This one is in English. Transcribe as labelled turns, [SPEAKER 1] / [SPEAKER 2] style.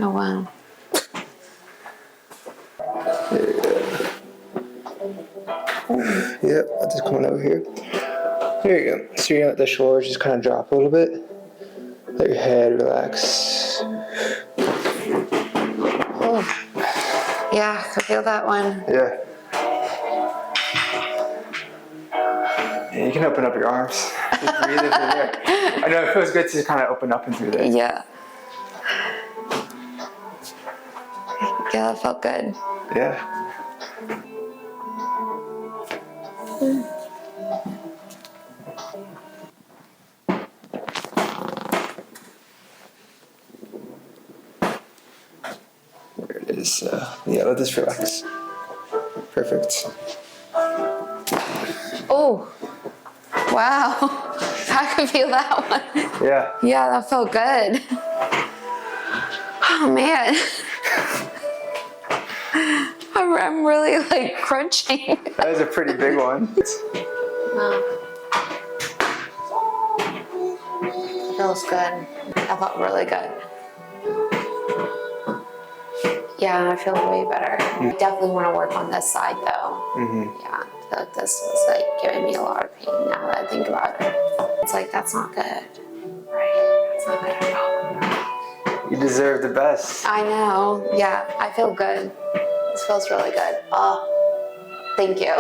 [SPEAKER 1] Oh, wow.
[SPEAKER 2] Yep, I'll just come on over here. There you go. So you're gonna let the shoulders just kind of drop a little bit. Let your head relax.
[SPEAKER 1] Oh. Yeah, I feel that one.
[SPEAKER 2] Yeah. And you can open up your arms. Just breathe in through there. I know it feels good to kind of open up and through there.
[SPEAKER 1] Yeah. Yeah, that felt good.
[SPEAKER 2] Yeah. There it is. Yeah, let this relax. Perfect.
[SPEAKER 1] Oh, wow. I could feel that one.
[SPEAKER 2] Yeah.
[SPEAKER 1] Yeah, that felt good. Oh, man. I'm really like crunching.
[SPEAKER 2] That was a pretty big one.
[SPEAKER 1] Wow. Feels good. That felt really good. Yeah, I feel way better. I definitely want to work on this side though. Yeah, I feel like this was like giving me a lot of pain now that I think about it. It's like, that's not good. Right? That's not good at all.
[SPEAKER 2] You deserve the best.
[SPEAKER 1] I know. Yeah, I feel good. This feels really good. Oh, thank you.